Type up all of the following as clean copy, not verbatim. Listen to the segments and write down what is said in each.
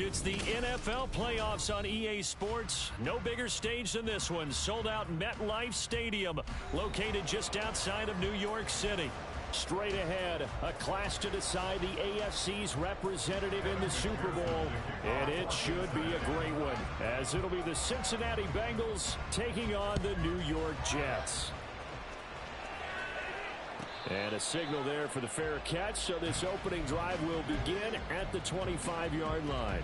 It's the NFL playoffs on EA Sports. No bigger stage than this one. Sold out MetLife Stadium, located just outside of New York City. Straight ahead, a clash to decide the AFC's representative in the Super Bowl. And it should be a great one, as it'll be the Cincinnati Bengals taking on the New York Jets. And a signal there for the fair catch, so this opening drive will begin at the 25-yard line.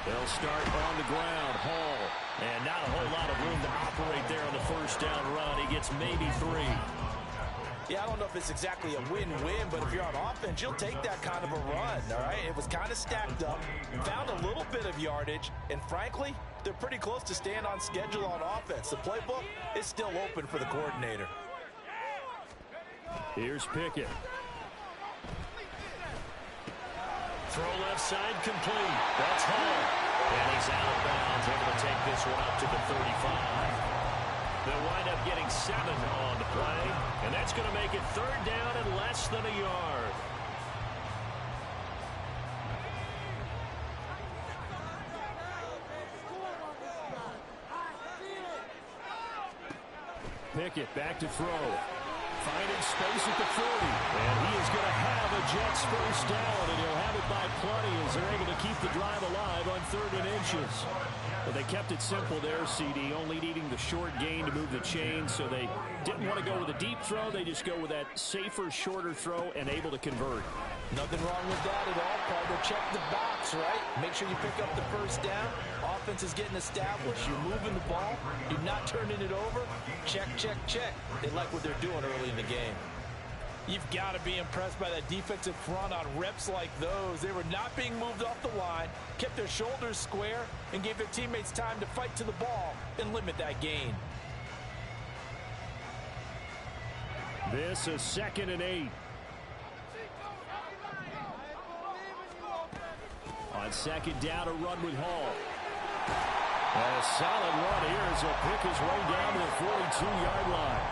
They'll start on the ground. Hall. And not a whole lot of room to operate there on the first down run. He gets maybe 3. Yeah, I don't know if it's exactly a win-win, but if you're on offense, you'll take that kind of a run, all right? It was kind of stacked up, found a little bit of yardage, and frankly, they're pretty close to staying on schedule on offense. The playbook is still open for the coordinator. Here's Pickett. Throw left side complete. That's Hall. And he's out of bounds, able to take this one up to the 35. They'll wind up getting 7 on the play, and that's going to make it 3rd down and less than a yard. Pickett back to throw. Finding space at the 40. And he is going to have a Jets first down, and he'll have it by plenty as they're able to keep the drive alive on 3rd and inches. But they kept it simple there, CD, only needing the short gain to move the chain, so they didn't want to go with a deep throw. They just go with that safer, shorter throw and able to convert. Nothing wrong with that at all, Carter. Check the box, right? Make sure you pick up the first down. Offense is getting established. You're moving the ball. You're not turning it over. Check, check, check. They like what they're doing early in the game. You've got to be impressed by that defensive front on reps like those. They were not being moved off the line, kept their shoulders square, and gave their teammates time to fight to the ball and limit that gain. This is 2nd and 8. On 2nd down, a run with Hall. A solid run here as he'll pick his way down to the 42-yard line.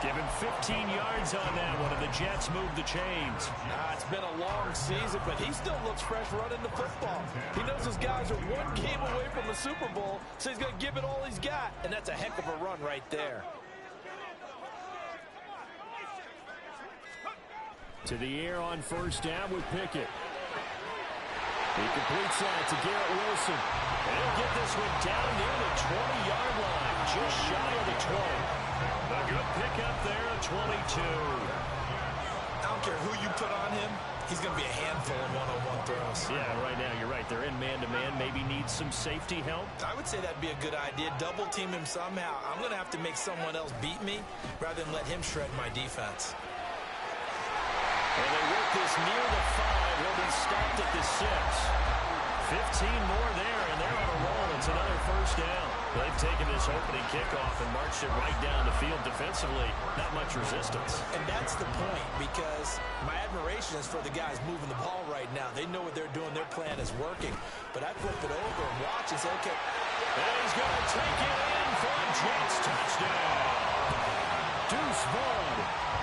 Give him 15 yards on that one, and the Jets move the chains. It's been a long season, but he still looks fresh running the football. He knows his guys are one game away from the Super Bowl, so he's going to give it all he's got, and that's a heck of a run right there. To the air on first down with Pickett. He completes that to Garrett Wilson. And he'll get this one down near the 20-yard line, just shy of the 20. A good pickup there at 22. I don't care who you put on him, he's going to be a handful of one-on-one throws. Yeah, right now you're right. They're in man-to-man, maybe need some safety help. I would say that'd be a good idea. Double team him somehow. I'm going to have to make someone else beat me rather than let him shred my defense. And they work this near the 5. He'll be stopped at the 6. 15 more there, and they're on a roll. It's another first down. They've taken this opening kickoff and marched it right down the field defensively. Not much resistance. And that's the point, because my admiration is for the guys moving the ball right now. They know what they're doing. Their plan is working. But I flip it over and watch and say, okay. And he's going to take it in for a Jets touchdown. Deuce Vaughn,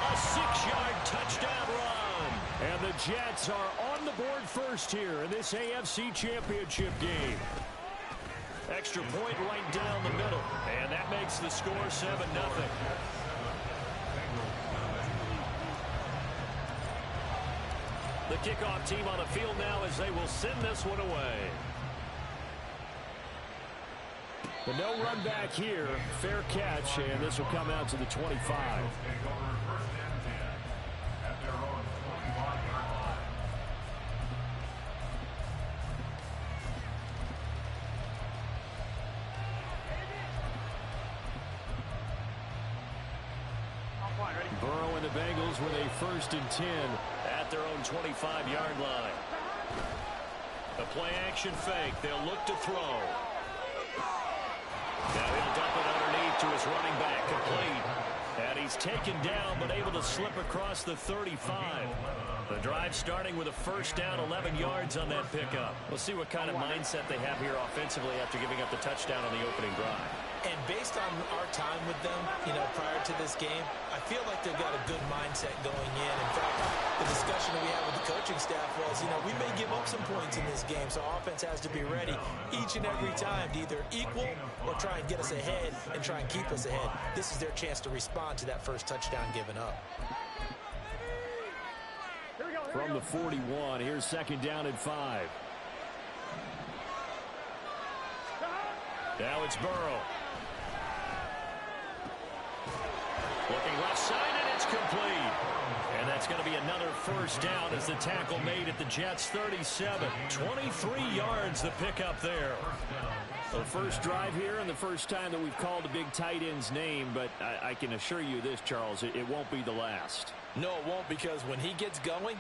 a 6-yard touchdown run. And the Jets are on the board first here in this AFC Championship game. Extra point right down the middle. And that makes the score 7-0. The kickoff team on the field now as they will send this one away. But no run back here. Fair catch, and this will come out to the 25. Burrow and the Bengals with a 1st and 10 at their own 25-yard line. A play-action fake. They'll look to throw. Now he'll dump it underneath to his running back, complete. And he he's taken down but able to slip across the 35. The drive starting with a first down, 11 yards on that pickup. We'll see what kind of mindset they have here offensively after giving up the touchdown on the opening drive. And based on our time with them, prior to this game, I feel like they've got a good mindset going in. In fact, the discussion that we had with the coaching staff was, we may give up some points in this game, so offense has to be ready each and every time to either equal or try and get us ahead and try and keep us ahead. This is their chance to respond to that first touchdown given up. From the 41, here's second down and 5. Now it's Burrow. Looking left side, and it's complete. And that's going to be another first down as the tackle made at the Jets' 37. 23 yards the pickup there. The first drive here and the first time that we've called a big tight end's name, but I can assure you this, Charles, it won't be the last. No, it won't, because when he gets going,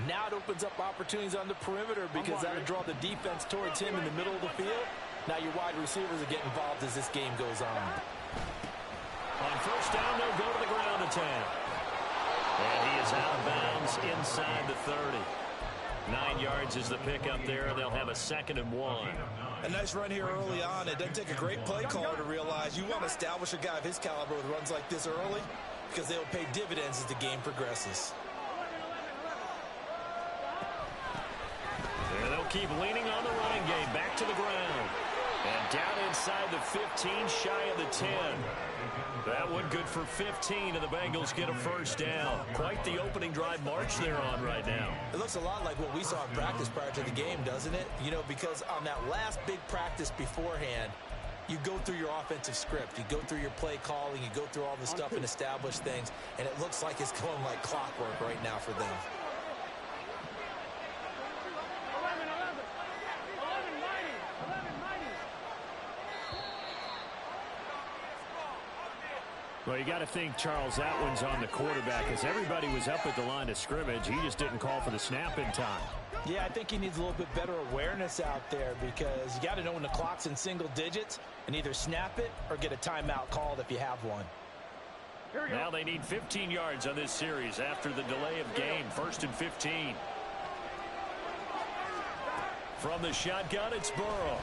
now it opens up opportunities on the perimeter because that'll draw the defense towards him in the middle of the field. Now your wide receivers will get involved as this game goes on. On first down, they'll go to the ground attack. And he is out of bounds inside the 30. 9 yards is the pickup there, and they'll have a 2nd and 1. A nice run here early on. It doesn't take a great play caller to realize you want to establish a guy of his caliber with runs like this early because they'll pay dividends as the game progresses. And they'll keep leaning on the running game. Back to the ground. And down inside the 15, shy of the 10. That one good for 15, and the Bengals get a first down. Quite the opening drive march they're on right now. It looks a lot like what we saw in practice prior to the game, doesn't it? Because on that last big practice beforehand, you go through your offensive script. You go through your play calling. You go through all the stuff and establish things, and it looks like it's going like clockwork right now for them. Well, you got to think, Charles, that one's on the quarterback as everybody was up at the line of scrimmage. He just didn't call for the snap in time. Yeah, I think he needs a little bit better awareness out there because you got to know when the clock's in single digits and either snap it or get a timeout called if you have one. Now they need 15 yards on this series after the delay of game. 1st and 15. From the shotgun, it's Burrow.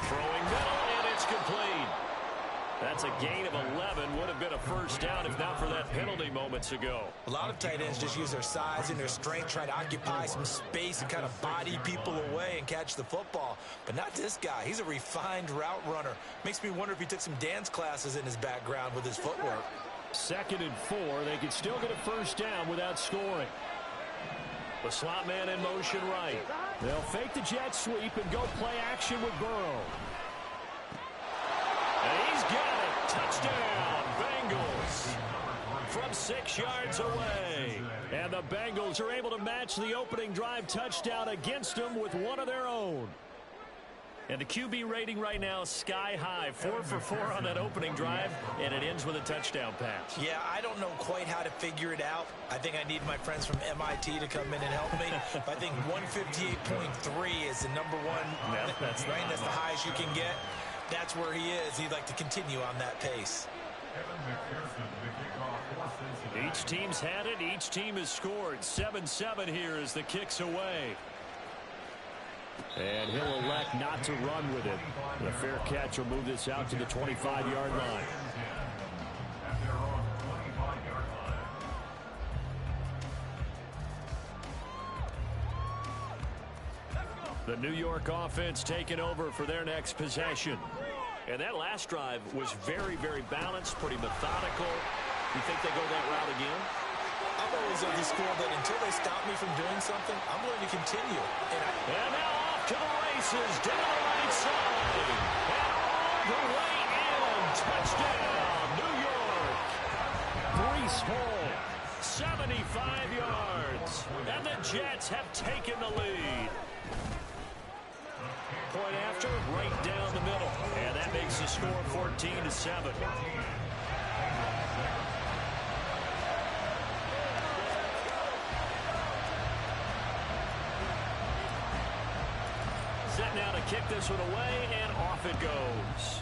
Throwing middle, and it's complete. That's a gain of 11. Would have been a first down if not for that penalty moments ago. A lot of tight ends just use their size and their strength, try to occupy some space and kind of body people away and catch the football. But not this guy. He's a refined route runner. Makes me wonder if he took some dance classes in his background with his footwork. 2nd and 4. They could still get a first down without scoring. The slot man in motion right. They'll fake the jet sweep and go play action with Burrow. And he's got it. Touchdown, Bengals. From 6 yards away. And the Bengals are able to match the opening drive touchdown against them with one of their own. And the QB rating right now is sky high. 4 for 4 on that opening drive, and it ends with a touchdown pass. Yeah, I don't know quite how to figure it out. I think I need my friends from MIT to come in and help me. But I think 158.3 is the number one. Yeah, that's the highest you can get. That's where he is. He'd like to continue on that pace. Each team's had it. Each team has scored. 7-7 here as the kick's away. And he'll elect not to run with it. The fair catch will move this out to the 25-yard line. The New York offense taking over for their next possession. And that last drive was very, very balanced, pretty methodical. You think they go that route again? I'm always of the school that until they stop me from doing something, I'm going to continue. And now off to the races, down the right side. And all the way in. Touchdown, New York. Breece Hall, 75 yards. And the Jets have taken the lead. Point after, right down the middle. And that makes the score 14-7. Set now to kick this one away, and off it goes.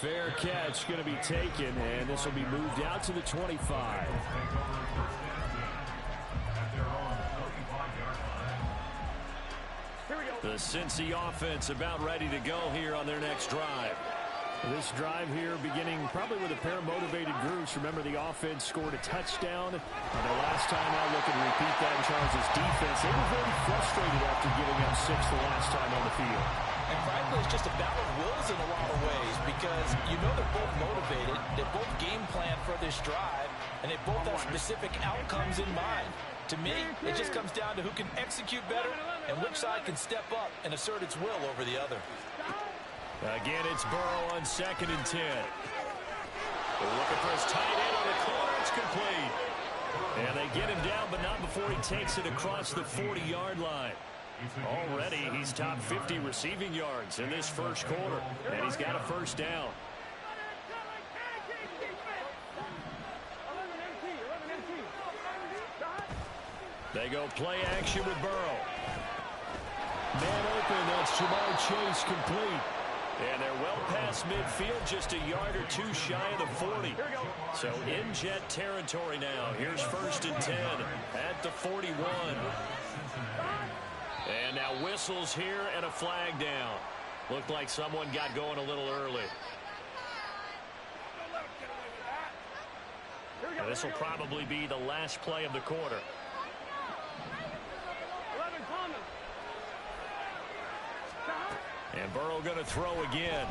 Fair catch going to be taken, and this will be moved out to the 25. The Cincy offense about ready to go here on their next drive. This drive here beginning probably with a pair of motivated groups. Remember, the offense scored a touchdown. And the last time out, looking to repeat that in Charles' defense. They were very frustrated after giving up 6 the last time on the field. And frankly, it's just a battle of wills in a lot of ways because you know they're both motivated. They both game plan for this drive, and they both have specific outcomes in mind. To me, it just comes down to who can execute better and which side can step up and assert its will over the other. Again, it's Burrow on 2nd and 10. They're looking for his tight end on the corner. It's complete. And they get him down, but not before he takes it across the 40-yard line. Already, he's top 50 receiving yards in this first quarter, and he's got a first down. They go play action with Burrow. Man open, that's Jamar Chase, complete. And they're well past midfield, just a yard or two shy of the 40. So in jet territory now. Here's 1st and 10 at the 41. And now whistles here and a flag down. Looked like someone got going a little early. And this will probably be the last play of the quarter. And Burrow going to throw again.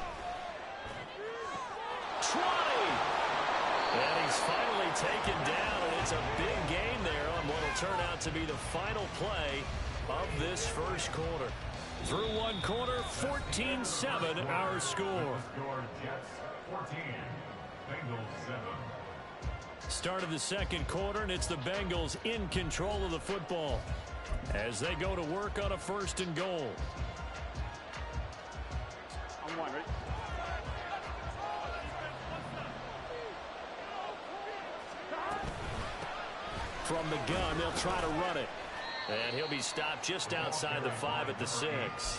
20! And he's finally taken down, and it's a big gain there on what will turn out to be the final play of this first quarter. Through one quarter, 14-7 our score. Start of the second quarter, and it's the Bengals in control of the football as they go to work on a 1st and goal. From the gun, they'll try to run it. And he'll be stopped just outside the 5 at the 6.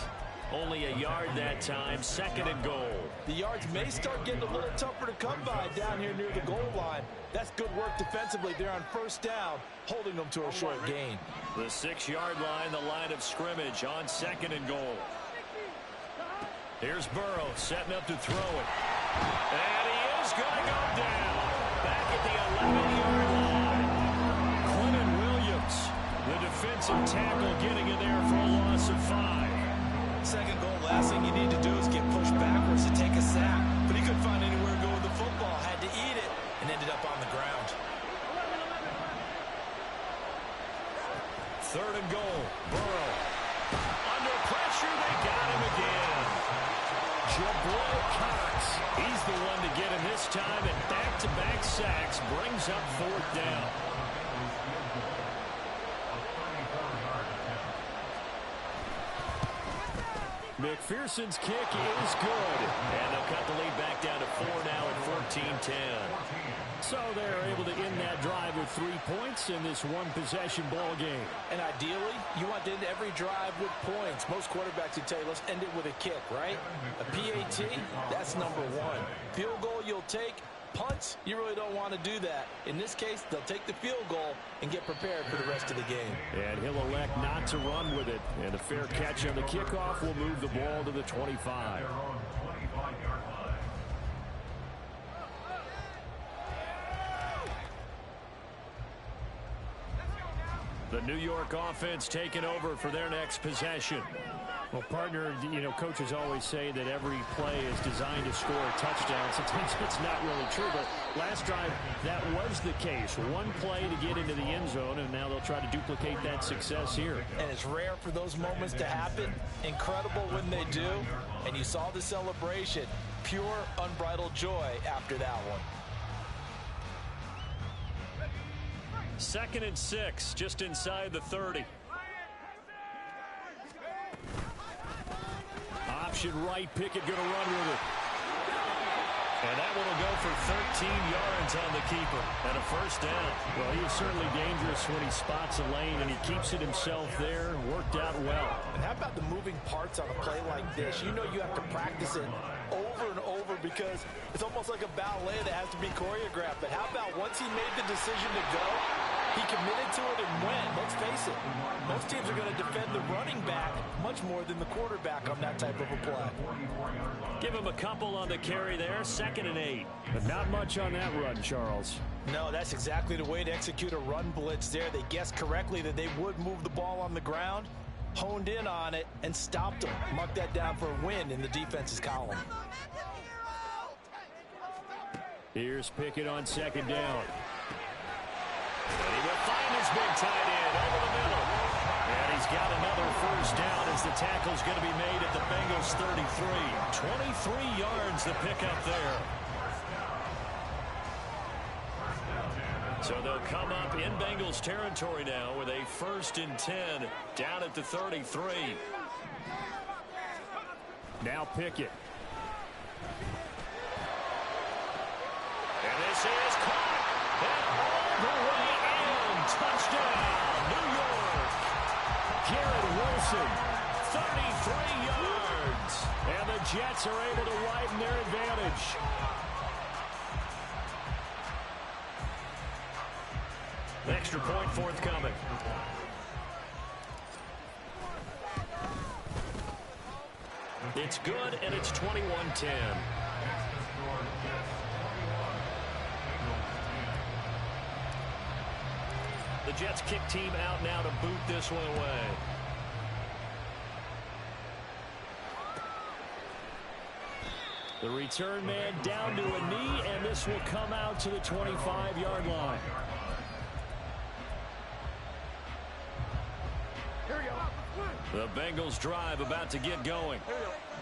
Only a yard that time, 2nd and goal. The yards may start getting a little tougher to come by down here near the goal line. That's good work defensively there on 1st down, holding them to a short gain. The 6-yard line, the line of scrimmage on 2nd and goal. Here's Burrow setting up to throw it. And he is going to go down. Back at the 11-yard line. Quinton Williams, the defensive tackle, getting in there for a loss of 5. 2nd goal, last thing you need to do is get pushed backwards to take a sack. But he couldn't find anywhere to go with the football. Had to eat it and ended up on the ground. 3rd and goal. Burrow. Under pressure, they got him again. Jabril Cox, he's the one to get him this time, and back-to-back sacks brings up 4th down. McPherson's kick is good, and they'll cut the lead back down to 4 now at 14-10. So they're able to end that drive with 3 points in this one-possession ball game. And ideally, you want to end every drive with points. Most quarterbacks would tell you, let's end it with a kick, right? A PAT, that's number 1. Field goal you'll take. Punts, you really don't want to do that. In this case, they'll take the field goal and get prepared for the rest of the game. And he'll elect not to run with it. And a fair catch on the kickoff will move the ball to the 25. The New York offense taking over for their next possession. Well, partner, you know, coaches always say that every play is designed to score a touchdown. Sometimes it's not really true, but last drive, that was the case. One play to get into the end zone, and now they'll try to duplicate that success here. And it's rare for those moments to happen. Incredible when they do. And you saw the celebration. Pure, unbridled joy after that one. 2nd and 6, just inside the 30. Option right, Pickett going to run with it. And that one will go for 13 yards on the keeper and a 1st down. Well, he is certainly dangerous when he spots a lane, and he keeps it himself there. Worked out well. And how about the moving parts on a play like this? You know you have to practice it over and over because it's almost like a ballet that has to be choreographed. But how about once he made the decision to go, he committed to it and went. Let's face it, most teams are going to defend the running back much more than the quarterback on that type of a play. Give him a couple on the carry there, 2nd and 8. But not much on that run, Charles. No, that's exactly the way to execute a run blitz there. They guessed correctly that they would move the ball on the ground, honed in on it, and stopped them. Mark that down for a win in the defense's column. Here's Pickett on 2nd down. And he will find his big tight end over the middle. And he's got another 1st down as the tackle's going to be made at the Bengals 33. 23 yards to pick up there. So they'll come up in Bengals territory now with a 1st and 10 down at the 33. Now Pickett. And this is caught. And all the way in. Touchdown, New York. Garrett Wilson, 33 yards. And the Jets are able to widen their advantage. Extra point forthcoming. It's good, and it's 21-10. The Jets kick team out now to boot this one away. The return man down to a knee, and this will come out to the 25-yard line. The Bengals drive about to get going.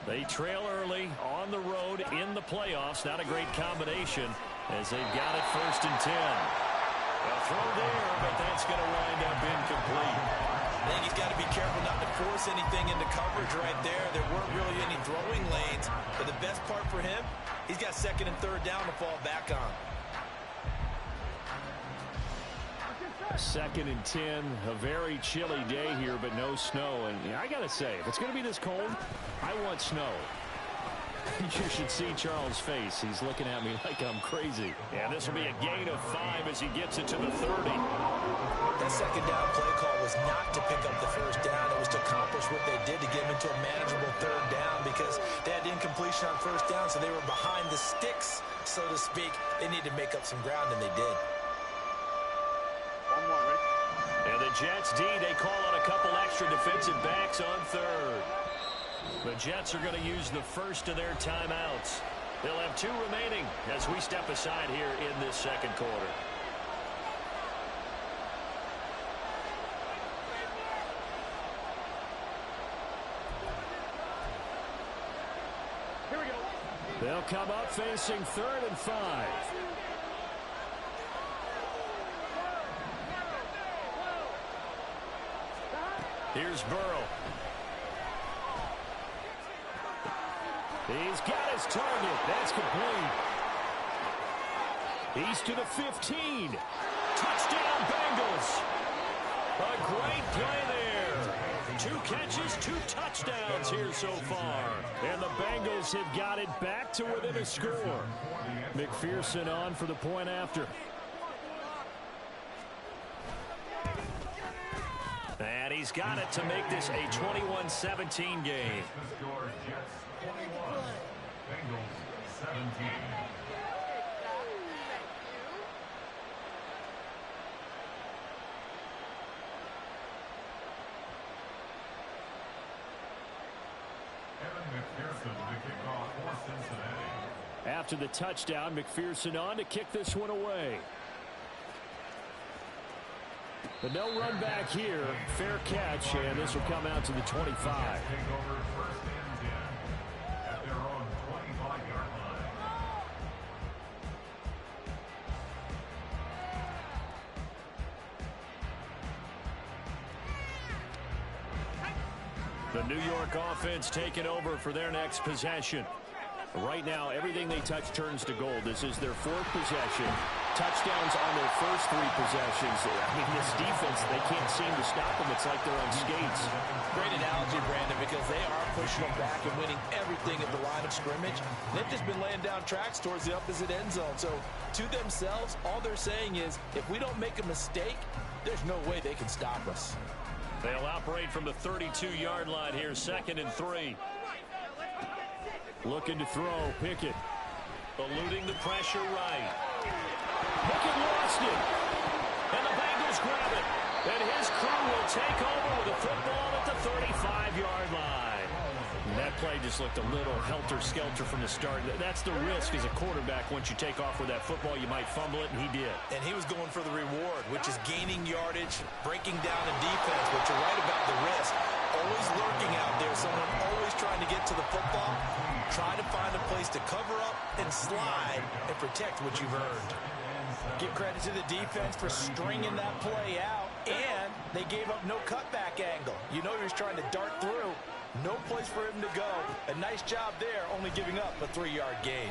They trail early on the road in the playoffs. Not a great combination as they've got it 1st and 10. A throw there, but that's going to wind up incomplete. I think he's got to be careful not to force anything into coverage right there. There weren't really any throwing lanes. But the best part for him, he's got 2nd and 3rd down to fall back on. 2nd and 10, a very chilly day here, but no snow. And I got to say, if it's going to be this cold, I want snow. You should see Charles' face. He's looking at me like I'm crazy. Yeah, this will be a gain of 5 as he gets it to the 30. That 2nd down play call was not to pick up the 1st down. It was to accomplish what they did to get him into a manageable 3rd down because they had incompletion on 1st down, so they were behind the sticks, so to speak. They needed to make up some ground, and they did. And the Jets D, they call on a couple extra defensive backs on 3rd. The Jets are going to use the 1st of their timeouts. They'll have 2 remaining as we step aside here in this 2nd quarter. Here we go. They'll come up facing 3rd and 5. Here's Burrow. He's got his target. That's complete. He's to the 15. Touchdown, Bengals. A great play there. 2 catches, 2 touchdowns here so far. And the Bengals have got it back to within a score. McPherson on for the point after. And he's got it to make this a 21-17 game. After the touchdown, McPherson on to kick this one away. But no run back here. Fair catch, and this will come out to the 25. The New York offense taking over for their next possession. Right now, everything they touch turns to gold. This is their 4th possession. Touchdowns on their first 3 possessions. I mean, this defense, they can't seem to stop them. It's like they're on skates. Great analogy, Brandon, because they are pushing them back and winning everything at the line of scrimmage. They've just been laying down tracks towards the opposite end zone. So, to themselves, all they're saying is, if we don't make a mistake, there's no way they can stop us. They'll operate from the 32-yard line here, 2nd and 3. Looking to throw, Pickett. Eluding the pressure right. Pickett lost it. And the Bengals grab it. And his crew will take over with a football at the 35-yard line. And that play just looked a little helter-skelter from the start. That's the risk as a quarterback. Once you take off with that football, you might fumble it, and he did. And he was going for the reward, which is gaining yardage, breaking down in defense. But you're right about the risk. Always lurking out there, someone always trying to get to the football. Try to find a place to cover up and slide and protect what you've earned. Give credit to the defense for stringing that play out, and they gave up no cutback angle. You know he was trying to dart through. No place for him to go. A nice job there, only giving up a 3-yard gain.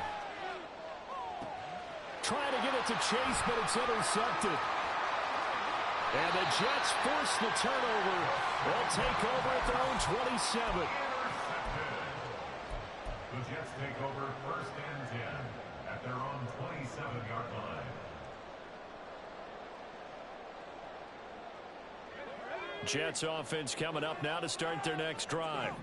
Trying to get it to Chase, but it's intercepted. And the Jets force the turnover. They'll take over at their own 27. The Jets take over 1st and 10 at their own 27-yard line. Jets offense coming up now to start their next drive.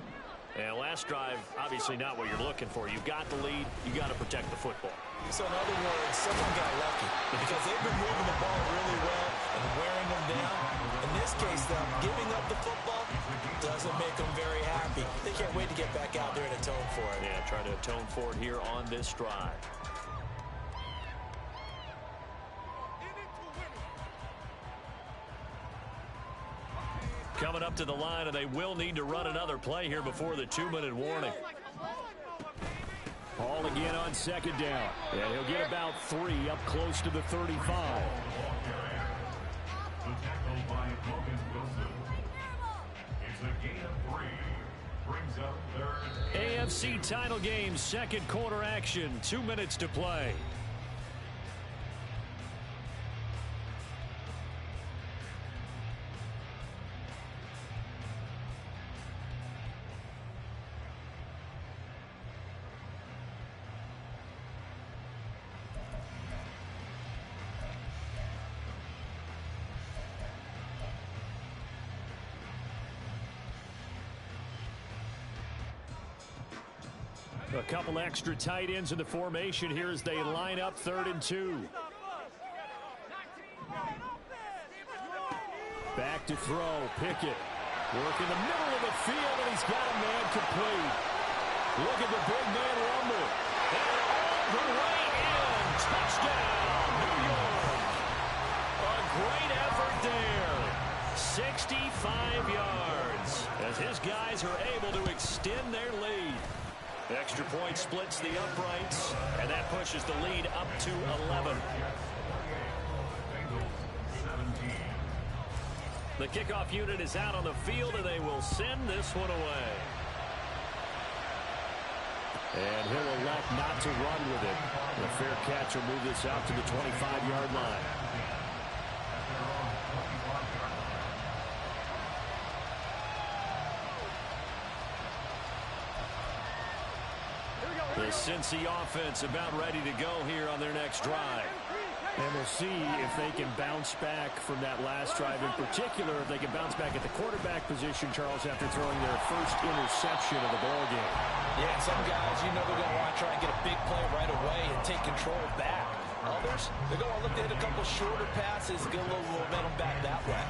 And last drive, obviously not what you're looking for. You've got the lead. You got to protect the football. So in other words, someone got lucky because they've been moving the ball really well and wearing them down. In this case, though, giving up the football doesn't make them very happy. They can't wait to get back out there and atone for it. Yeah, try to atone for it here on this drive. Coming up to the line, and they will need to run another play here before the 2-minute warning. Ball again on 2nd down. And he'll get about 3 up close to the 35. The tackle by Logan Wilson. It's a gain of 3. Brings up 3rd. AFC title game, 2nd quarter action. 2 minutes to play. A couple extra tight ends in the formation here as they line up 3rd and 2. Back to throw. Pickett. Work in the middle of the field, and he's got a man complete. Look at the big man rumble. And all the way in. Touchdown, New York. A great effort there. 65 yards as his guys are able to extend their lead. Extra point splits the uprights, and that pushes the lead up to 11. The kickoff unit is out on the field, and they will send this one away. And he'll elect not to run with it. The fair catch will move this out to the 25-yard line. The Cincy offense about ready to go here on their next drive. And we'll see if they can bounce back from that last drive. In particular, if they can bounce back at the quarterback position, Charles, after throwing their first interception of the ballgame. Yeah, some guys, you know they're going to want to try and get a big play right away and take control back. Others, they're going to look to hit a couple shorter passes, get a little momentum back that way.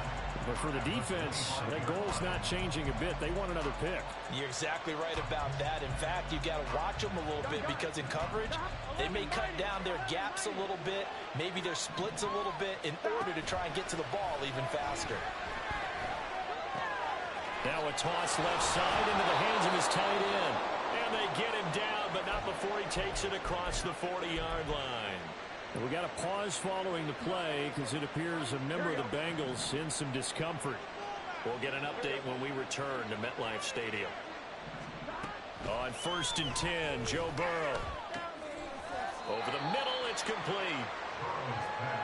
But for the defense, that goal's not changing a bit. They want another pick. You're exactly right about that. In fact, you've got to watch them a little bit because in coverage, they may cut down their gaps a little bit, maybe their splits a little bit in order to try and get to the ball even faster. Now a toss left side into the hands of his tight end. And they get him down, but not before he takes it across the 40-yard line. We got a pause following the play because it appears a member of the Bengals in some discomfort. We'll get an update when we return to MetLife Stadium. On 1st and 10, Joe Burrow. Over the middle, it's complete.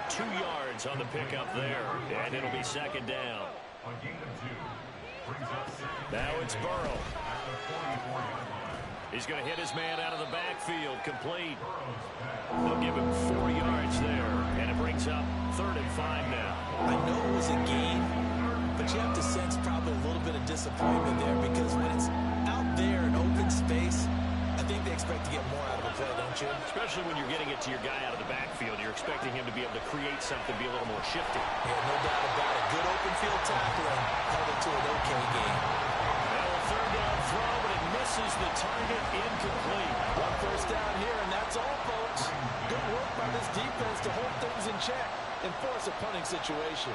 2 yards on the pickup there, and it'll be 2nd down. Now it's Burrow. He's going to hit his man out of the backfield, complete. They'll give him 4 yards there, and it brings up 3rd and 5 now. I know it was a gain, but you have to sense probably a little bit of disappointment there, because when it's out there in open space, I think they expect to get more out of the play, don't you? Especially when you're getting it to your guy out of the backfield. You're expecting him to be able to create something, be a little more shifty. Yeah, no doubt about it. Good open field tackling held it to an okay game. Well, a 3rd down throw, but it misses the target, incomplete. 1 first down here, and that's all, folks. Good work by this defense to hold things in check and force a punting situation.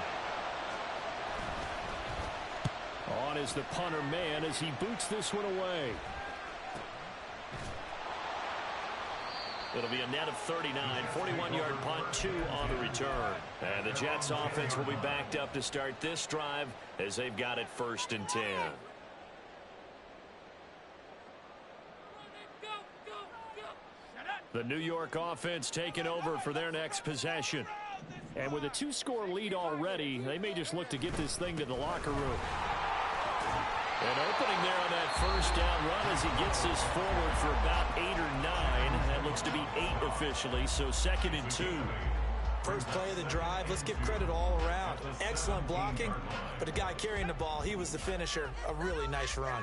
On is the punter man as he boots this one away. It'll be a net of 39, 41-yard punt, 2 on the return. And the Jets offense will be backed up to start this drive as they've got it 1st and 10. The New York offense taking over for their next possession. And with a 2-score lead already, they may just look to get this thing to the locker room. An opening there on that 1st down run as he gets this forward for about 8 or 9. That looks to be 8 officially, so 2nd and 2. First play of the drive, let's give credit all around. Excellent blocking, but the guy carrying the ball, he was the finisher. A really nice run.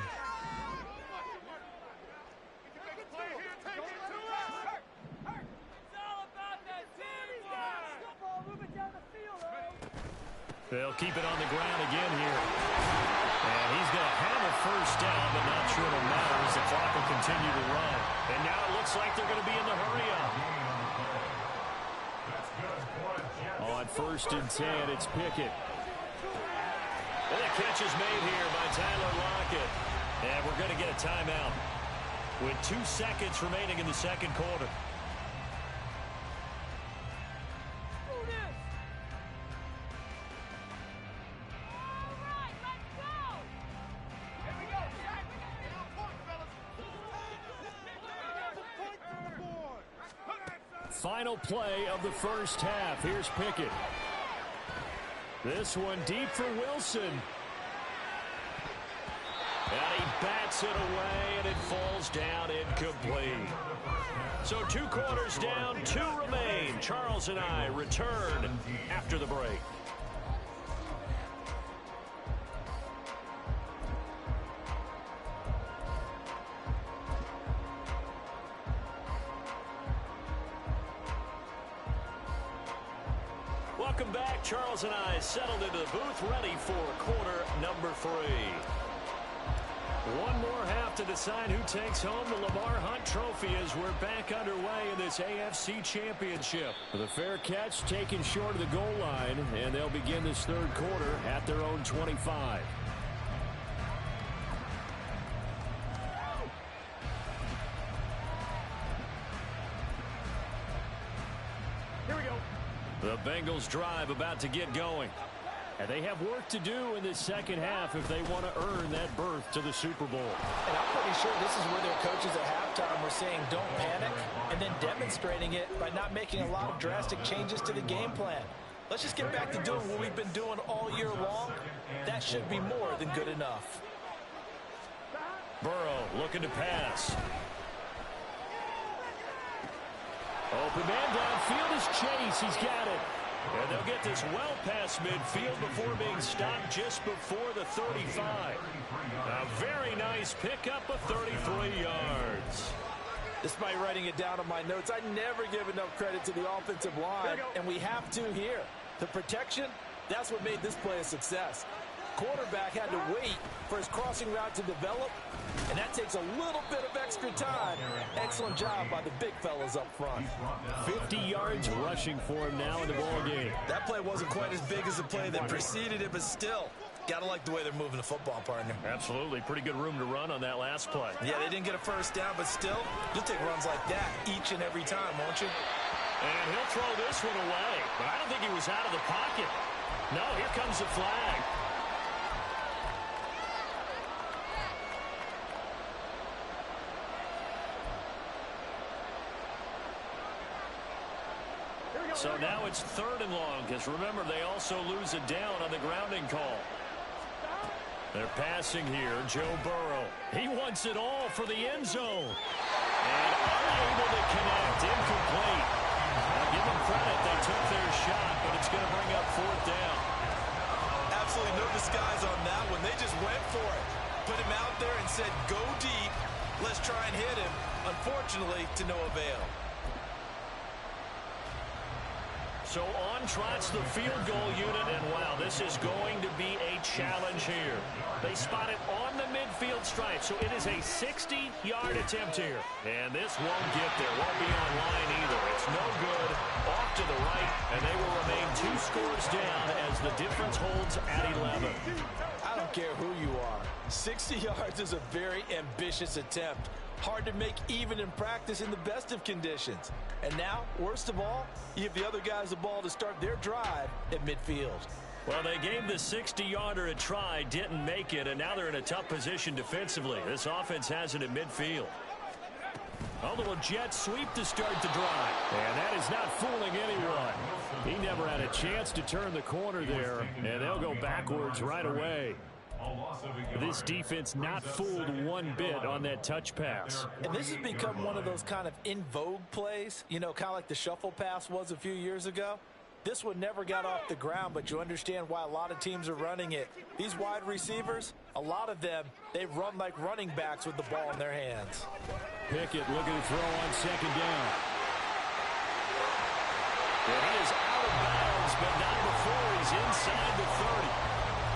They'll keep it on the ground again here. And he's going to have a 1st down, but not sure it'll matter as the clock will continue to run. And now it looks like they're going to be in the hurry-up. On 1st and 10, it's Pickett. And the catch is made here by Tyler Lockett. And we're going to get a timeout with 2 seconds remaining in the 2nd quarter. Final play of the 1st half. Here's Pickett. This one deep for Wilson. And he bats it away, and it falls down incomplete. So 2 quarters down, 2 remain. Charles and I return after the break. Welcome back. Charles and I settled into the booth, ready for quarter number 3. One more half to decide who takes home the Lamar Hunt Trophy as we're back underway in this AFC Championship. The fair catch taken short of the goal line, and they'll begin this 3rd quarter at their own 25. The Bengals drive about to get going. And they have work to do in this 2nd half if they want to earn that berth to the Super Bowl. And I'm pretty sure this is where their coaches at halftime were saying don't panic, and then demonstrating it by not making a lot of drastic changes to the game plan. Let's just get back to doing what we've been doing all year long. That should be more than good enough. Burrow looking to pass. Open man downfield is Chase. He's got it. And they'll get this well past midfield before being stopped just before the 35. A very nice pickup of 33 yards. Despite writing it down on my notes, I never give enough credit to the offensive line, and we have to here. The protection, that's what made this play a success. Quarterback had to wait for his crossing route to develop, and that takes a little bit of extra time. Excellent job by the big fellas up front. 50 yards rushing for him now in the ball game. That play wasn't quite as big as the play that preceded it, but still, gotta like the way they're moving the football, partner. Absolutely. Pretty good room to run on that last play. Yeah, they didn't get a 1st down, but still, you'll take runs like that each and every time, won't you? And he'll throw this one away, but I don't think he was out of the pocket. No, here comes the flag. So now it's 3rd and long, because remember, they also lose a down on the grounding call. They're passing here, Joe Burrow. He wants it all for the end zone. And unable to connect, incomplete. Now give them credit, they took their shot, but it's going to bring up 4th down. Absolutely no disguise on that one. They just went for it. Put him out there and said, go deep. Let's try and hit him. Unfortunately, to no avail. So on trots the field goal unit, and wow, this is going to be a challenge here. They spot it on the midfield stripe, so it is a 60-yard attempt here. And this won't get there, won't be on line either. It's no good, off to the right, and they will remain 2 scores down as the difference holds at 11. I don't care who you are. 60 yards is a very ambitious attempt. Hard to make even in practice in the best of conditions. And now, worst of all, you give the other guys the ball to start their drive at midfield. Well, they gave the 60-yarder a try, didn't make it, and now they're in a tough position defensively. This offense has it at midfield. A little jet sweep to start the drive. And that is not fooling anyone. He never had a chance to turn the corner there, and they'll go backwards right away. This defense not fooled one bit on that touch pass. And this has become one of those kind of in vogue plays, you know, kind of like the shuffle pass was a few years ago. This one never got off the ground, but you understand why a lot of teams are running it. These wide receivers, a lot of them, they run like running backs with the ball in their hands. Pickett looking to throw on 2nd down. And he is out of bounds, but not before he's inside the 30.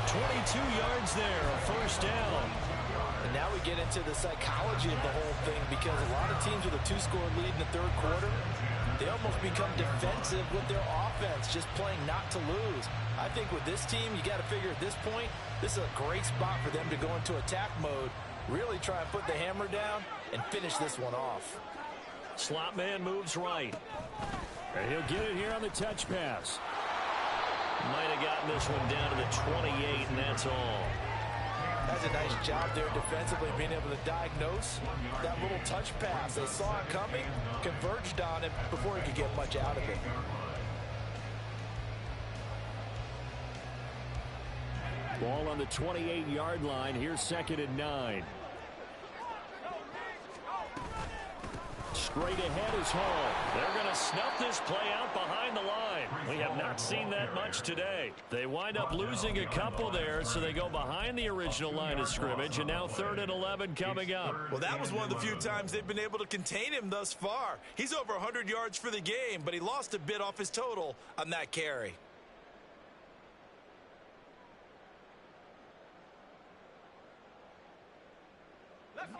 22 yards there, a 1st down. And now we get into the psychology of the whole thing, because a lot of teams with a 2-score lead in the 3rd quarter, they almost become defensive with their offense, just playing not to lose. I think with this team, you got to figure at this point, this is a great spot for them to go into attack mode, really try and put the hammer down and finish this one off. Slot man moves right. And he'll get it here on the touch pass. Might have gotten this one down to the 28, and that's all. That's a nice job there defensively, being able to diagnose that little touch pass. They saw it coming, converged on it before he could get much out of it. Ball on the 28-yard line. Here's 2nd and 9. Straight ahead is Hall. They're going to snuff this play out behind the line. We have not seen that much today. They wind up losing a couple there, so they go behind the original line of scrimmage, and now 3rd and 11 coming up. Well, that was one of the few times they've been able to contain him thus far. He's over 100 yards for the game, but he lost a bit off his total on that carry.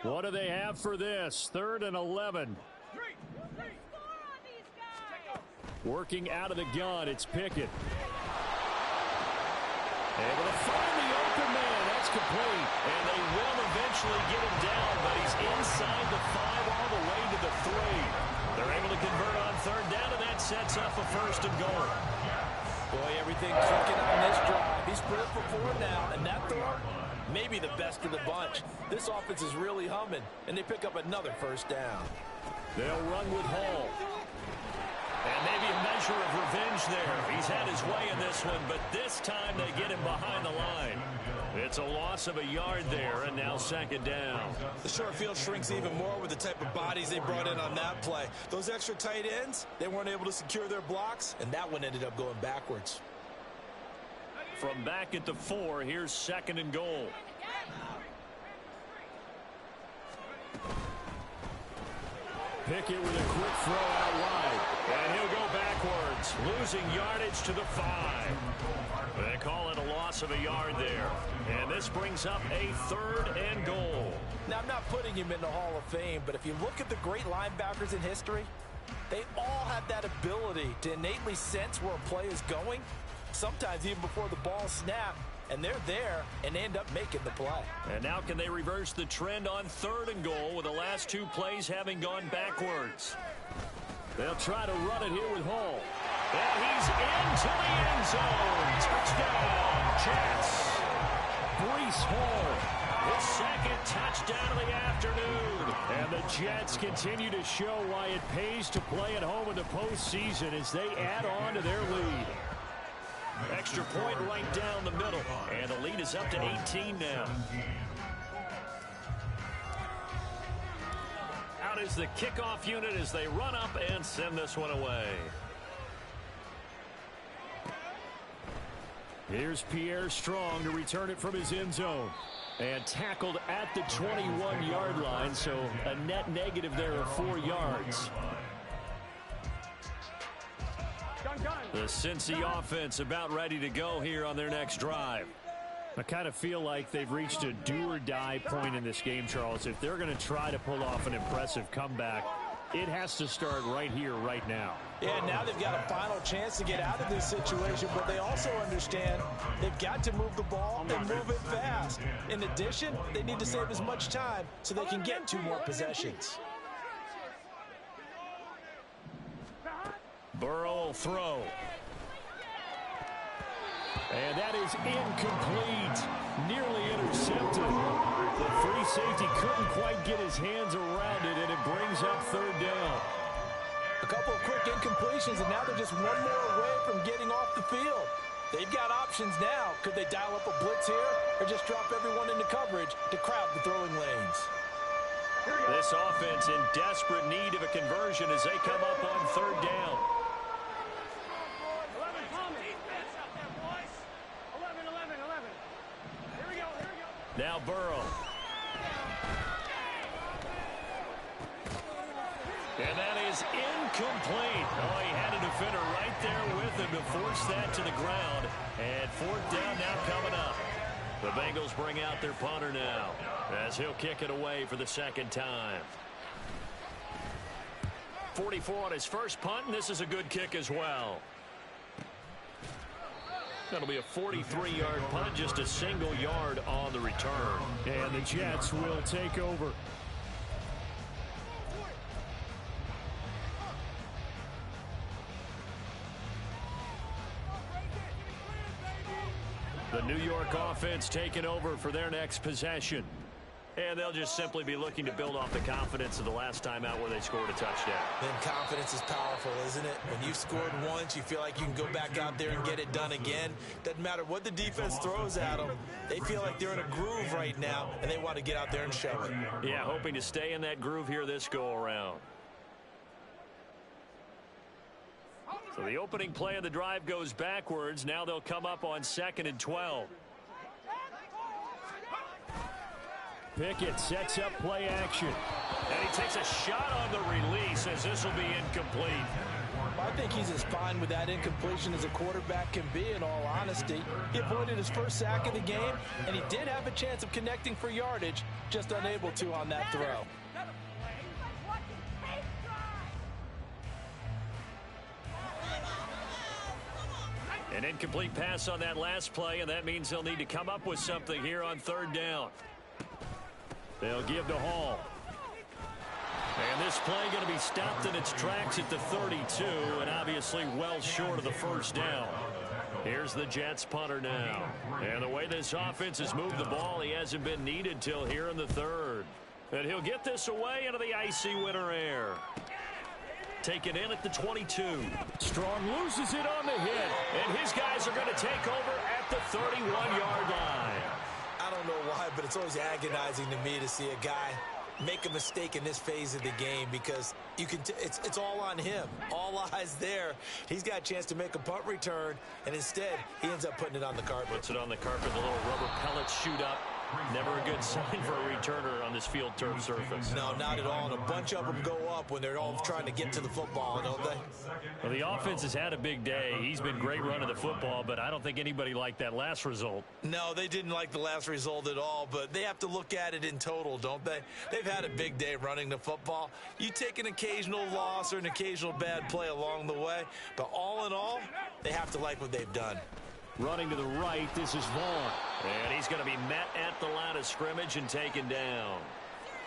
What do they have for this? 3rd and 11. Working out of the gun, it's Pickett. Able to find the open man. That's complete. And they will eventually get him down, but he's inside the 5 all the way to the 3. They're able to convert on 3rd down, and that sets up a 1st and goal. Boy, everything clicking on this drive. He's put it for 4 now, and that throw, maybe the best of the bunch. This offense is really humming, and they pick up another 1st down. They'll run with Hall. And maybe a measure of revenge there. He's had his way in this one, but this time they get him behind the line. It's a loss of a yard there, and now 2nd down. The short field shrinks even more with the type of bodies they brought in on that play. Those extra tight ends, they weren't able to secure their blocks, and that one ended up going backwards. From back at the 4, here's 2nd and goal. Pickett with a quick throw out wide. And he'll go backwards, losing yardage to the 5. They call it a loss of a yard there. And this brings up a 3rd and goal. Now, I'm not putting him in the Hall of Fame, but if you look at the great linebackers in history, they all have that ability to innately sense where a play is going, sometimes even before the ball snapped, and they're there and end up making the play. And now can they reverse the trend on 3rd and goal with the last 2 plays having gone backwards? They'll try to run it here with Hall. And he's into the end zone. Touchdown, Jets. Breece Hall. His second touchdown of the afternoon. And the Jets continue to show why it pays to play at home in the postseason as they add on to their lead. Extra point right down the middle. And the lead is up to 18 now. Out is the kickoff unit as they run up and send this one away. Here's Pierre Strong to return it from his end zone. And tackled at the 21-yard line, so a net negative there of 4 yards. The Cincy offense about ready to go here on their next drive. I kind of feel like they've reached a do-or-die point in this game, Charles. If they're going to try to pull off an impressive comeback, it has to start right here, right now. Yeah, now they've got a final chance to get out of this situation, but they also understand they've got to move the ball and move it fast. In addition, they need to save as much time so they can get 2 more possessions. Burrow will throw. And that is incomplete. Nearly intercepted. The free safety couldn't quite get his hands around it, and it brings up 3rd down. A couple of quick incompletions, and now they're just 1 more away from getting off the field. They've got options now. Could they dial up a blitz here or just drop everyone into coverage to crowd the throwing lanes? This offense in desperate need of a conversion as they come up on 3rd down. Now Burrow. And that is incomplete. Oh, he had a defender right there with him to force that to the ground. And 4th down now coming up. The Bengals bring out their punter now as he'll kick it away for the 2nd time. 44 on his first punt, and this is a good kick as well. That'll be a 43-yard punt, just a single yard on the return. And the Jets will take over. The New York offense taking over for their next possession. And they'll just simply be looking to build off the confidence of the last time out where they scored a touchdown. Then confidence is powerful, isn't it? When you've scored once, you feel like you can go back out there and get it done again. Doesn't matter what the defense throws at them. They feel like they're in a groove right now, and they want to get out there and show it. Yeah, hoping to stay in that groove here this go-around. So the opening play of the drive goes backwards. Now they'll come up on 2nd and 12. Pickett sets up play action. And he takes a shot on the release as this will be incomplete. I think he's as fine with that incompletion as a quarterback can be, in all honesty. He avoided his first sack of the game, and he did have a chance of connecting for yardage, just unable to on that throw. An incomplete pass on that last play, and that means they'll need to come up with something here on 3rd down. They'll give to Hall. And this play going to be stopped in its tracks at the 32, and obviously well short of the 1st down. Here's the Jets punter now. And the way this offense has moved the ball, he hasn't been needed till here in the 3rd. And he'll get this away into the icy winter air. Taken in at the 22. Strong loses it on the hit, and his guys are going to take over at the 31-yard line. I don't know why, but it's always agonizing to me to see a guy make a mistake in this phase of the game, because you can it's all on him. All eyes there. He's got a chance to make a punt return, and instead he ends up putting it on the carpet. Puts it on the carpet. The little rubber pellets shoot up. Never a good sign for a returner on this field turf surface. No, not at all. And a bunch of them go up when they're all trying to get to the football, don't they? Well, the offense has had a big day. He's been great running the football, but I don't think anybody liked that last result. No, they didn't like the last result at all, but they have to look at it in total, don't they? They've had a big day running the football. You take an occasional loss or an occasional bad play along the way, but all in all, they have to like what they've done. Running to the right, this is Vaughn. And he's going to be met at the line of scrimmage and taken down.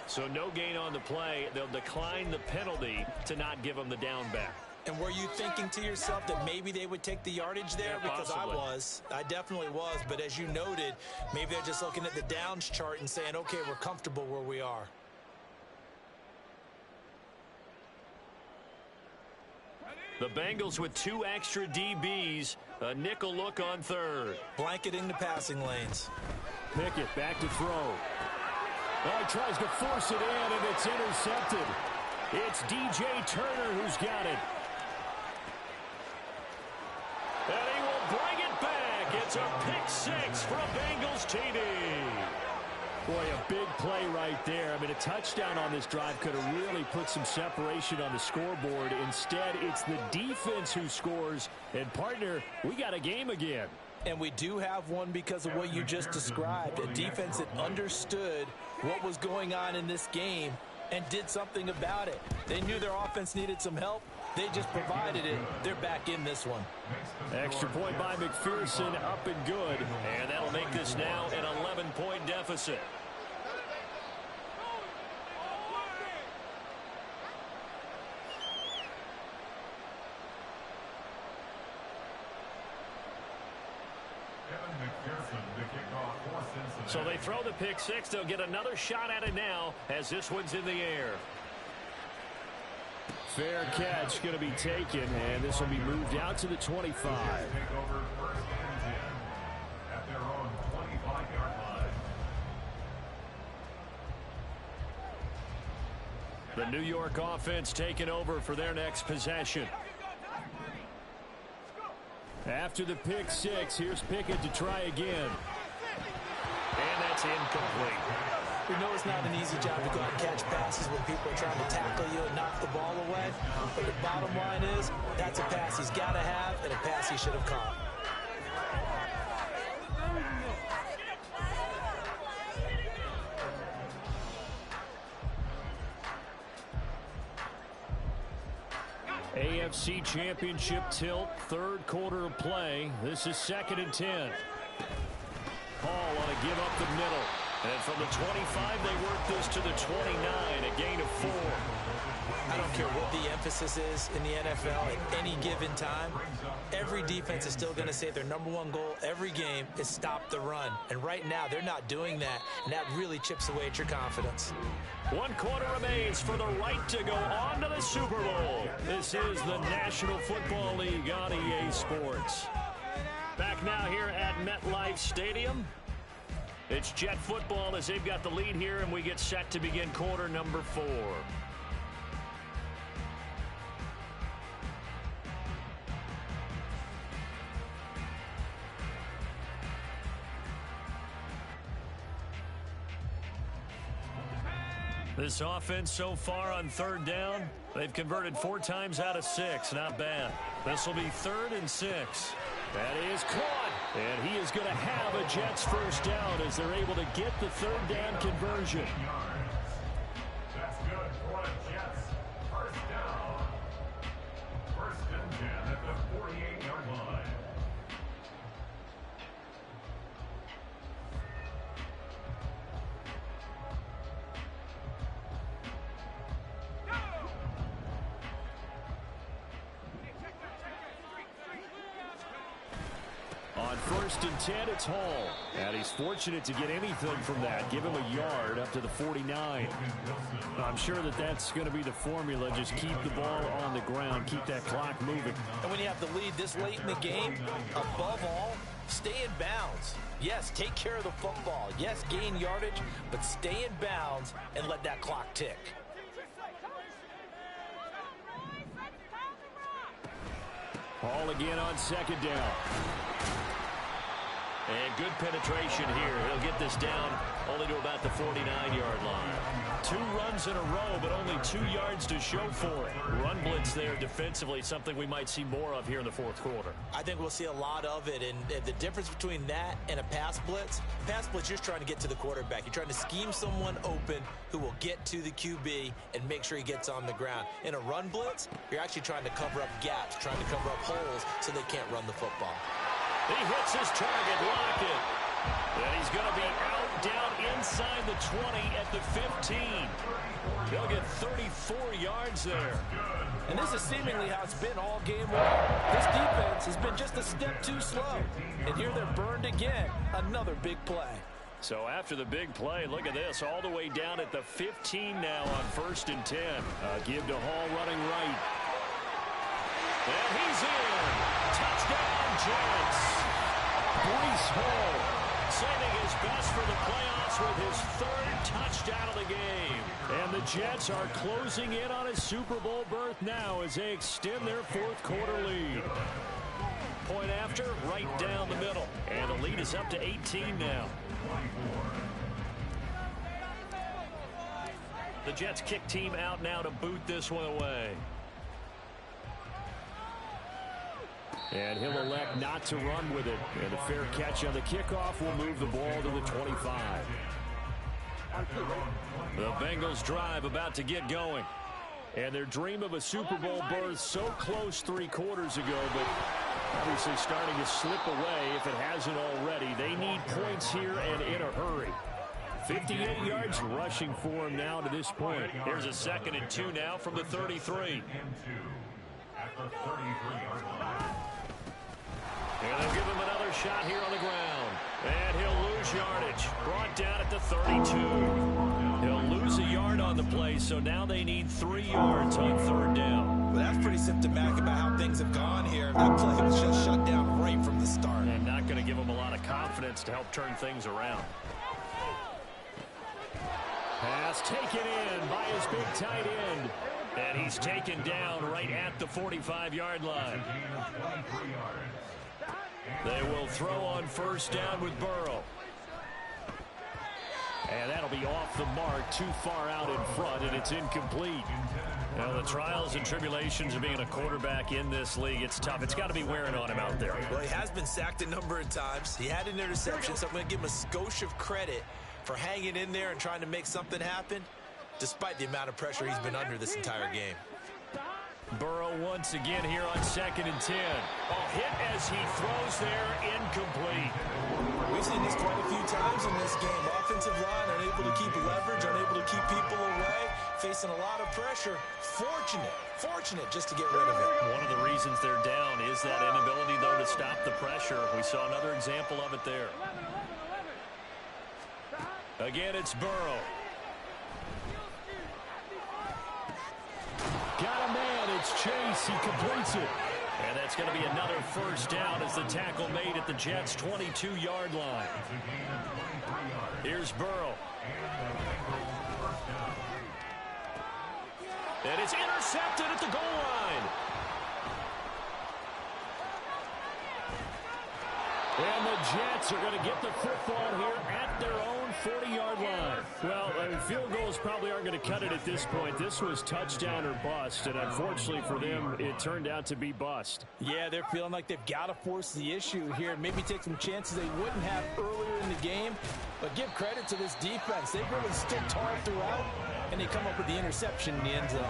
So no gain on the play. They'll decline the penalty to not give him the down back. And were you thinking to yourself that maybe they would take the yardage there? Yeah, because possibly. I definitely was. But as you noted, maybe they're just looking at the downs chart and saying, okay, we're comfortable where we are. The Bengals with 2 extra DBs, a nickel look on third. Blanketing the passing lanes. Pickett back to throw. Oh, he tries to force it in, and it's intercepted. It's DJ Turner who's got it. And he will bring it back. It's a pick 6 for a Bengals TD. Boy, a big play right there. I mean, a touchdown on this drive could have really put some separation on the scoreboard. Instead, it's the defense who scores. And, partner, we got a game again. And we do have one because of what you just described. A defense that understood what was going on in this game and did something about it. They knew their offense needed some help. They just provided it. They're back in this one. Extra point by McPherson, up and good. And that'll make this now an 11-point deficit. So they throw the pick 6. They'll get another shot at it now as this one's in the air. Fair catch going to be taken, and this will be moved out to the 25. The New York offense taking over for their next possession. After the pick 6, here's Pickett to try again. And that's incomplete. We know it's not an easy job to go out and catch passes when people are trying to tackle you and knock the ball away. But the bottom line is, that's a pass he's got to have and a pass he should have caught. AFC Championship tilt, third quarter of play. This is 2nd and 10. Hall want to give up the middle. And from the 25, they work this to the 29, a gain of 4. I don't care what the emphasis is in the NFL at any given time. Every defense is still going to say their #1 goal every game is stop the run. And right now, they're not doing that, and that really chips away at your confidence. 1 quarter remains for the right to go on to the Super Bowl. This is the National Football League on EA Sports. Back now here at MetLife Stadium. It's Jet football as they've got the lead here, and we get set to begin quarter number 4. This offense so far on 3rd down, they've converted 4 times out of 6. Not bad. This will be 3rd and 6. That is caught. And he is going to have a Jets first down as they're able to get the 3rd down conversion. That's good for the Jets. First down. 1st and 10 at the 48-yard line. On 1st and 10, it's Hall. And he's fortunate to get anything from that. Give him a yard up to the 49. I'm sure that that's going to be the formula. Just keep the ball on the ground. Keep that clock moving. And when you have the lead this late in the game, above all, stay in bounds. Yes, take care of the football. Yes, gain yardage, but stay in bounds and let that clock tick. Hall again on 2nd down. And good penetration here. He'll get this down only to about the 49-yard line. 2 runs in a row, but only 2 yards to show for it. Run blitz there defensively, something we might see more of here in the 4th quarter. I think we'll see a lot of it, and the difference between that and a pass blitz, you're just trying to get to the quarterback. You're trying to scheme someone open who will get to the QB and make sure he gets on the ground. In a run blitz, you're actually trying to cover up gaps, trying to cover up holes so they can't run the football. He hits his target, locked it. And he's going to be out down inside the 20 at the 15. They'll get 34 yards there. And this is seemingly how it's been all game long. This defense has been just a step too slow. And here they're burned again. Another big play. So after the big play, look at this, all the way down at the 15 now on 1st and 10. Give to Hall running right. And he's in. Touchdown, Jets. Breece Hall saving his best for the playoffs with his 3rd touchdown of the game. And the Jets are closing in on a Super Bowl berth now as they extend their 4th quarter lead. Point after, right down the middle. And the lead is up to 18 now. The Jets kick team out now to boot this one away. And he'll elect not to run with it. And a fair catch on the kickoff will move the ball to the 25. The Bengals drive about to get going. And their dream of a Super Bowl berth so close 3 quarters ago, but obviously starting to slip away if it hasn't already. They need points here and in a hurry. 58 yards rushing for him now to this point. Here's a 2nd and 2 now from the 33. And they'll give him another shot here on the ground. And he'll lose yardage. Brought down at the 32. He'll lose a yard on the play, so now they need 3 yards on 3rd down. Well, that's pretty symptomatic about how things have gone here. That play was just shut down right from the start. And not going to give him a lot of confidence to help turn things around. Pass taken in by his big tight end. And he's taken down right at the 45-yard line. They will throw on 1st down with Burrow. And that'll be off the mark, too far out in front, and it's incomplete. Now, the trials and tribulations of being a quarterback in this league, it's tough. It's got to be wearing on him out there. Well, he has been sacked a number of times. He had an interception, so I'm going to give him a skosh of credit for hanging in there and trying to make something happen, despite the amount of pressure he's been under this entire game. Burrow once again here on 2nd and 10. Hit as he throws there, incomplete. We've seen this quite a few times in this game. Offensive line unable to keep leverage, unable to keep people away, facing a lot of pressure. Fortunate just to get rid of it. One of the reasons they're down is that inability, though, to stop the pressure. We saw another example of it there. Again, it's Burrow. Got a man, it's Chase, he completes it. And that's going to be another 1st down as the tackle made at the Jets' 22-yard line. Here's Burrow. And it's intercepted at the goal line. And the Jets are going to get the football here at their own 40-yard line. Well, field goals probably aren't going to cut it at this point. This was touchdown or bust, and unfortunately for them, it turned out to be bust. Yeah, they're feeling like they've got to force the issue here and maybe take some chances they wouldn't have earlier in the game. But give credit to this defense. They really stood tall throughout, and they come up with the interception in the end zone.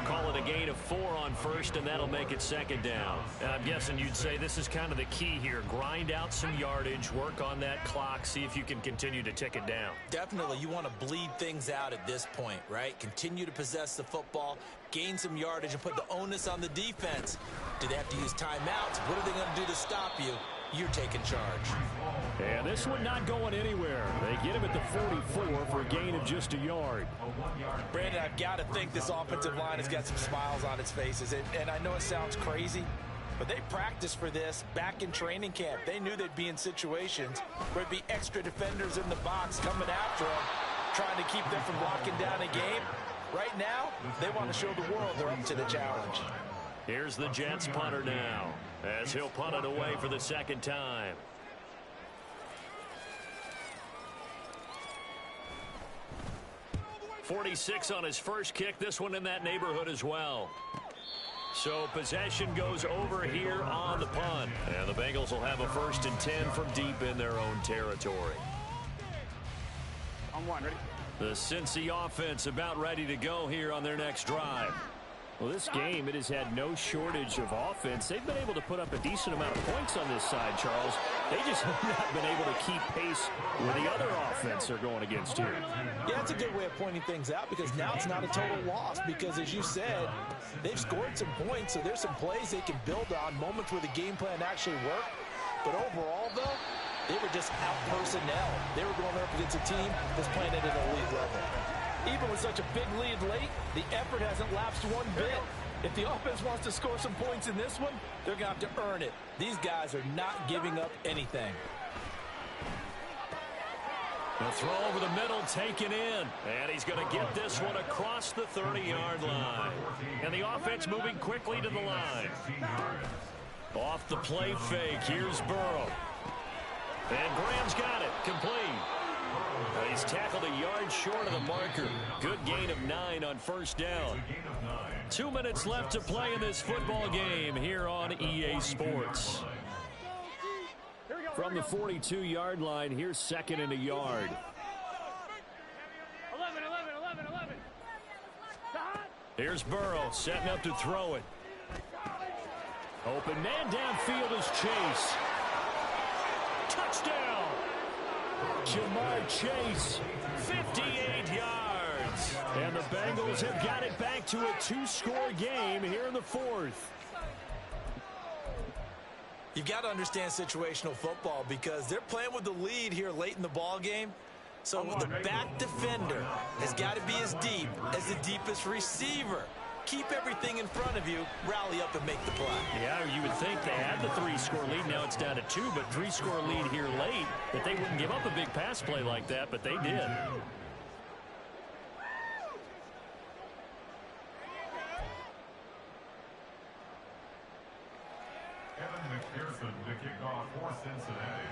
Call it a gain of 4 on 1st, and that'll make it 2nd down. And I'm guessing you'd say this is kind of the key here. Grind out some yardage, work on that clock, see if you can continue to tick it down. Definitely, you want to bleed things out at this point, right? Continue to possess the football, gain some yardage, and put the onus on the defense. Do they have to use timeouts? What are they going to do to stop you? You're taking charge. And this one not going anywhere. They get him at the 44 for a gain of just a yard. Brandon, I've got to think this offensive line has got some smiles on its faces. And I know it sounds crazy, but they practiced for this back in training camp. They knew they'd be in situations where there'd be extra defenders in the box coming after them, trying to keep them from locking down a game. Right now, they want to show the world they're up to the challenge. Here's the Jets punter now, as he'll punt it away for the 2nd time. .46 on his first kick. This one in that neighborhood as well. So possession goes over here on the punt. And the Bengals will have a 1st and 10 from deep in their own territory. On 1, ready? The Cincy offense about ready to go here on their next drive. Well, this game, it has had no shortage of offense. They've been able to put up a decent amount of points on this side, Charles. They just have not been able to keep pace with the other offense they're going against here. Yeah, that's a good way of pointing things out because now it's not a total loss because, as you said, they've scored some points, so there's some plays they can build on, moments where the game plan actually worked. But overall, though, they were just out personnel. They were going up against a team that's playing at an elite level. Even with such a big lead late, the effort hasn't lapsed one bit. If the offense wants to score some points in this one, they're going to have to earn it. These guys are not giving up anything. The throw over the middle taken in. And he's going to get this one across the 30-yard line. And the offense moving quickly to the line. Off the play fake, here's Burrow. And Graham's got it, complete. He's tackled a yard short of the marker. Good gain of 9 on first down. 2 minutes left to play in this football game here on EA Sports. From the 42-yard line, here's second and a yard. 11. Here's Burrow setting up to throw it. Open man downfield is Chase. Touchdown! Jamar Chase, 58 yards. And the Bengals have got it back to a 2-score game here in the fourth. You've got to understand situational football because they're playing with the lead here late in the ball game. So the back defender has got to be as deep as the deepest receiver. Keep everything in front of you, rally up and make the play. Yeah, you would think they had the 3-score lead. Now it's down to 2, but 3-score lead here late. That they wouldn't give up a big pass play like that, but they did. Evan McPherson to kick off for Cincinnati.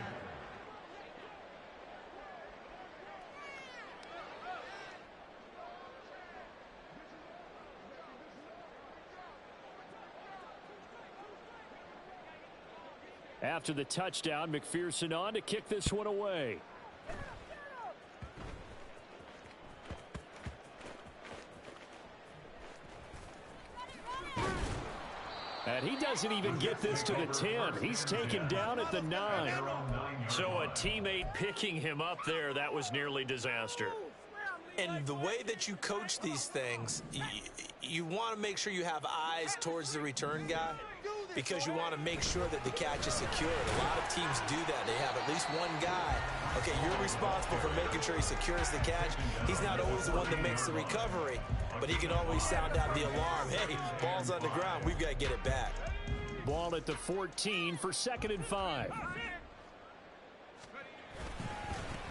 After the touchdown, McPherson on to kick this one away. And he doesn't even get this to the 10. He's taken down at the 9. So a teammate picking him up there, that was nearly disaster. And the way that you coach these things, you want to make sure you have eyes towards the return guy because you want to make sure that the catch is secured. A lot of teams do that. They have at least one guy. Okay, you're responsible for making sure he secures the catch. He's not always the one that makes the recovery, but he can always sound out the alarm. Hey, ball's on the ground. We've got to get it back. Ball at the 14 for 2nd and 5.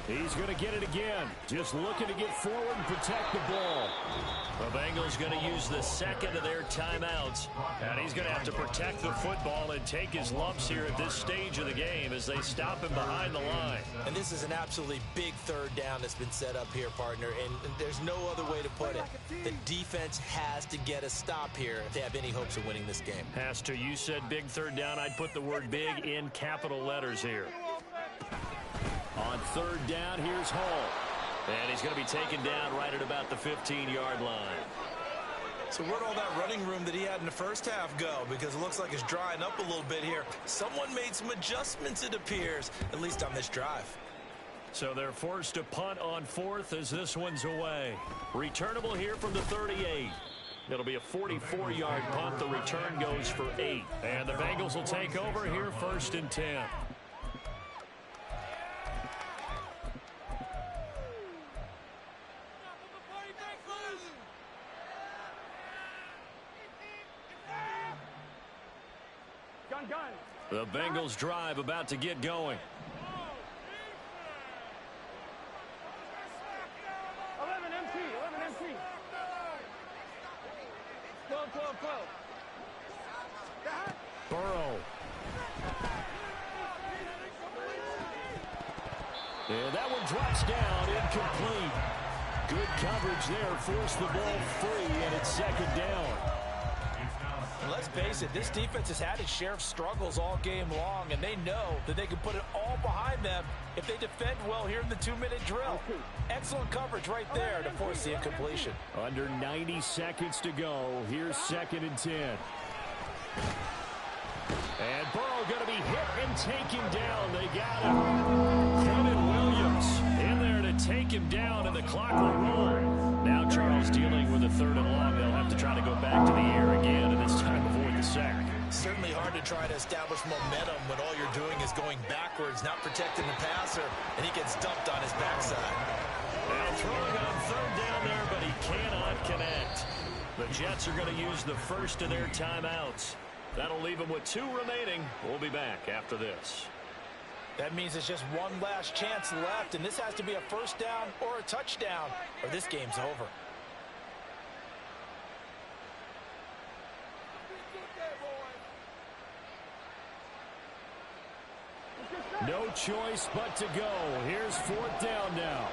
He's going to get it again. Just looking to get forward and protect the ball. The Bengals going to use the second of their timeouts. And he's going to have to protect the football and take his lumps here at this stage of the game as they stop him behind the line. And this is an absolutely big 3rd down that's been set up here, partner. And there's no other way to put it. The defense has to get a stop here if they have any hopes of winning this game. Has to. You said big 3rd down. I'd put the word big in capital letters here. On 3rd down, here's Hall. And he's going to be taken down right at about the 15-yard line. So where'd all that running room that he had in the first half go? Because it looks like it's drying up a little bit here. Someone made some adjustments, it appears, at least on this drive. So they're forced to punt on 4th as this one's away. Returnable here from the 38. It'll be a 44-yard punt. The return goes for 8. And the Bengals will take over here 1st and 10. The Bengals drive about to get going. 11 MT. 12. Burrow. And that one drops down, incomplete. Good coverage there, forced the ball free, and it's 2nd down. let's face it, this defense has had its share of struggles all game long, and they know that they can put it all behind them if they defend well here in the 2-minute drill. Excellent coverage right there to force the incompletion. Under 90 seconds to go. Here's 2nd and 10. And Burrow going to be hit and taken down. They got him. Quentin Williams in there to take him down, and the clock will roll. Now Charles dealing with a 3rd and long. They'll have to try to go back to the air again, and this time avoid the sack. Certainly hard to try to establish momentum when all you're doing is going backwards, not protecting the passer, and he gets dumped on his backside. Now throwing on 3rd down there, but he cannot connect. The Jets are going to use the first of their timeouts. That'll leave them with 2 remaining. We'll be back after this. That means it's just one last chance left, and this has to be a 1st down or a touchdown, or this game's over. No choice but to go. Here's 4th down now.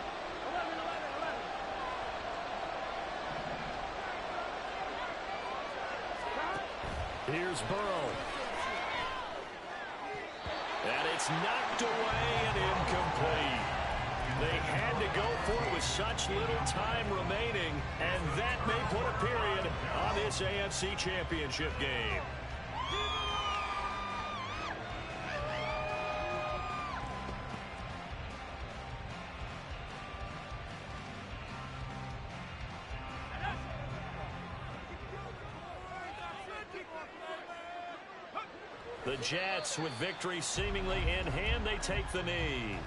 11. Here's Burrow. And it's knocked away and incomplete. They had to go for it with such little time remaining, and that may put a period on this AFC Championship game. The Jets, with victory seemingly in hand, they take the knee.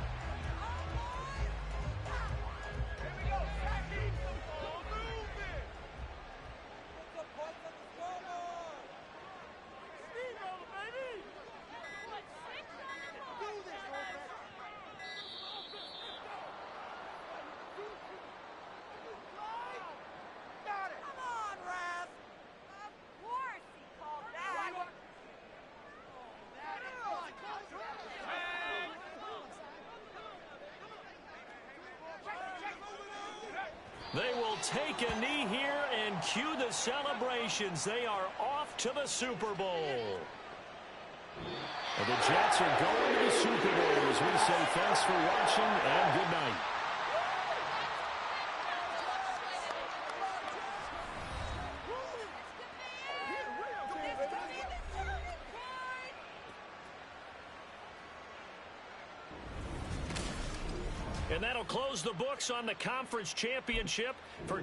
They will take a knee here and cue the celebrations. They are off to the Super Bowl. And the Jets are going to the Super Bowl as we say thanks for watching and good night. And that'll close the books on the conference championship for